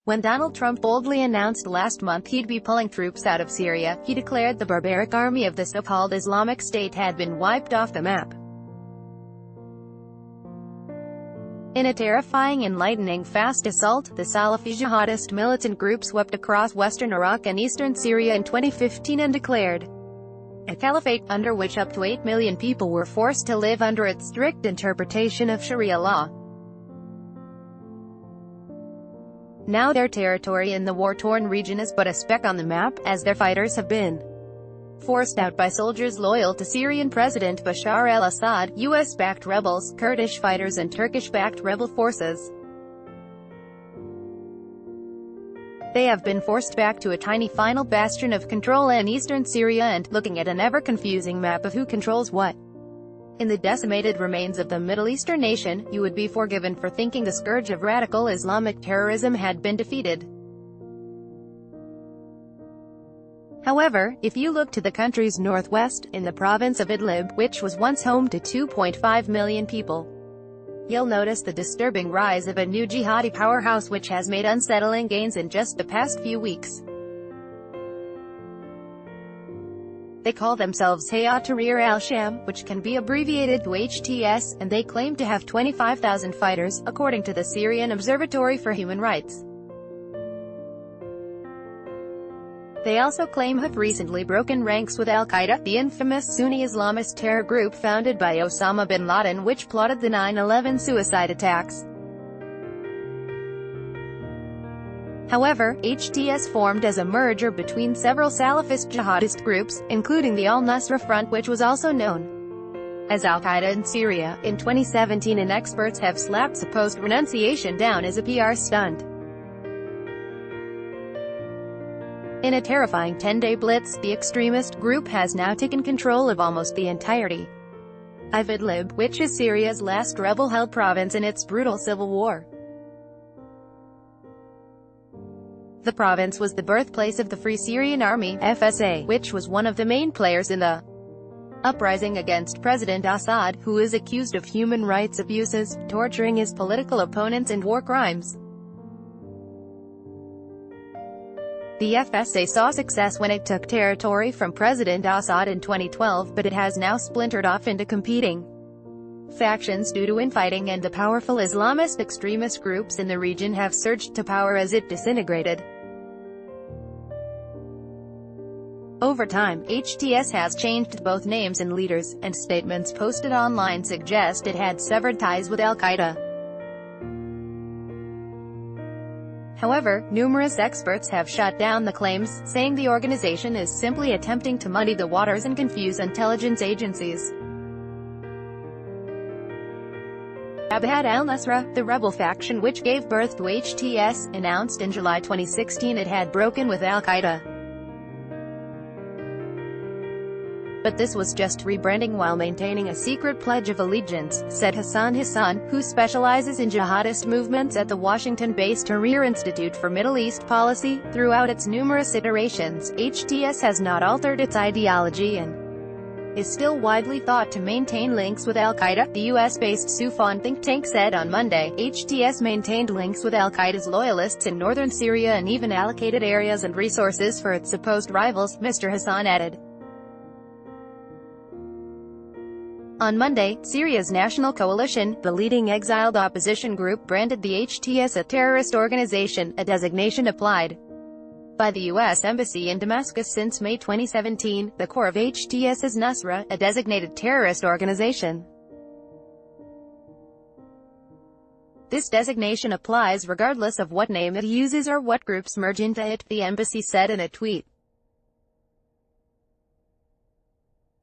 When Donald Trump boldly announced last month he'd be pulling troops out of Syria, he declared the barbaric army of the so-called Islamic State had been wiped off the map. In a terrifying and lightning-fast assault, the Salafi jihadist militant group swept across western Iraq and eastern Syria in 2015 and declared a caliphate, under which up to 8 million people were forced to live under its strict interpretation of Sharia law. Now their territory in the war-torn region is but a speck on the map, as their fighters have been forced out by soldiers loyal to Syrian President Bashar al-Assad, US-backed rebels, Kurdish fighters and Turkish-backed rebel forces. They have been forced back to a tiny final bastion of control in eastern Syria and, looking at an ever-confusing map of who controls what in the decimated remains of the Middle Eastern nation, you would be forgiven for thinking the scourge of radical Islamic terrorism had been defeated. However, if you look to the country's northwest, in the province of Idlib, which was once home to 2.5 million people, you'll notice the disturbing rise of a new jihadi powerhouse which has made unsettling gains in just the past few weeks. They call themselves Hayat Tahrir al-Sham, which can be abbreviated to HTS, and they claim to have 25,000 fighters, according to the Syrian Observatory for Human Rights. They also claim have recently broken ranks with al-Qaeda, the infamous Sunni Islamist terror group founded by Osama bin Laden, which plotted the 9/11 suicide attacks. However, HTS formed as a merger between several Salafist jihadist groups, including the al-Nusra Front, which was also known as al-Qaeda in Syria, in 2017, and experts have slapped supposed renunciation down as a PR stunt. In a terrifying 10-day blitz, the extremist group has now taken control of almost the entirety of Idlib, which is Syria's last rebel-held province in its brutal civil war. The province was the birthplace of the Free Syrian Army, FSA, which was one of the main players in the uprising against President Assad, who is accused of human rights abuses, torturing his political opponents and war crimes. The FSA saw success when it took territory from President Assad in 2012, but it has now splintered off into competing factions due to infighting, and the powerful Islamist extremist groups in the region have surged to power as it disintegrated. Over time, HTS has changed both names and leaders, and statements posted online suggest it had severed ties with al-Qaeda. However, numerous experts have shut down the claims, saying the organization is simply attempting to muddy the waters and confuse intelligence agencies. Jabhat al-Nusra, the rebel faction which gave birth to HTS, announced in July 2016 it had broken with al-Qaeda. But this was just rebranding while maintaining a secret pledge of allegiance, said Hassan Hassan, who specializes in jihadist movements at the Washington-based Tahrir Institute for Middle East Policy. Throughout its numerous iterations, HTS has not altered its ideology and is still widely thought to maintain links with al-Qaeda, the US-based Sufan think tank said on Monday. HTS maintained links with al-Qaeda's loyalists in northern Syria and even allocated areas and resources for its supposed rivals, Mr. Hassan added. On Monday, Syria's National Coalition, the leading exiled opposition group, branded the HTS a terrorist organization, a designation applied by the U.S. Embassy in Damascus since May 2017. The core of HTS is Nusra, a designated terrorist organization. This designation applies regardless of what name it uses or what groups merge into it, the embassy said in a tweet.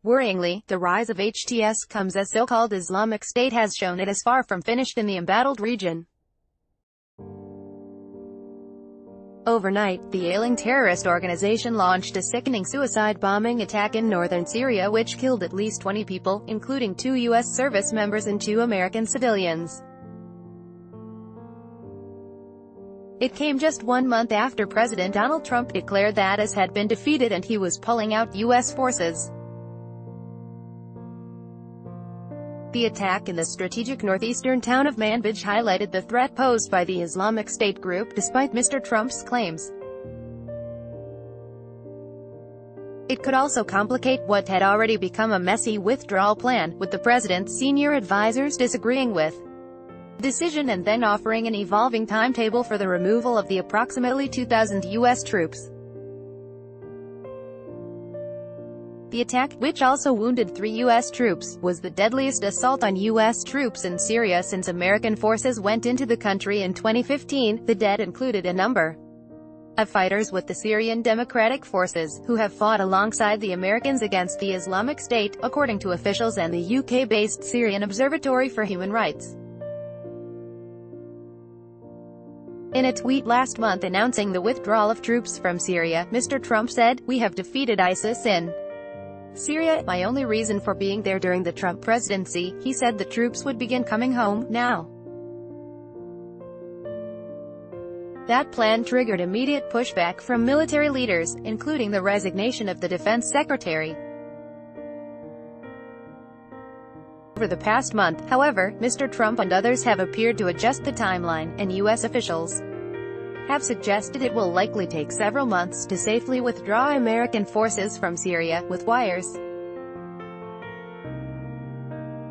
Worryingly, the rise of HTS comes as so-called Islamic State has shown it is far from finished in the embattled region. Overnight, the ailing terrorist organization launched a sickening suicide bombing attack in northern Syria which killed at least 20 people, including 2 U.S. service members and 2 American civilians. It came just 1 month after President Donald Trump declared that IS had been defeated and he was pulling out U.S. forces. The attack in the strategic northeastern town of Manbij highlighted the threat posed by the Islamic State group, despite Mr. Trump's claims. It could also complicate what had already become a messy withdrawal plan, with the president's senior advisors disagreeing with the decision and then offering an evolving timetable for the removal of the approximately 2,000 U.S. troops. The attack, which also wounded 3 U.S. troops, was the deadliest assault on U.S. troops in Syria since American forces went into the country in 2015. The dead included a number of fighters with the Syrian Democratic Forces, who have fought alongside the Americans against the Islamic State, according to officials and the UK-based Syrian Observatory for Human Rights. In a tweet last month announcing the withdrawal of troops from Syria, Mr. Trump said, "We have defeated ISIS in Syria. My only reason for being there during the Trump presidency," he said the troops would begin coming home now. That plan triggered immediate pushback from military leaders, including the resignation of the defense secretary. Over the past month, however, Mr. Trump and others have appeared to adjust the timeline, and U.S. officials have suggested it will likely take several months to safely withdraw American forces from Syria, with wires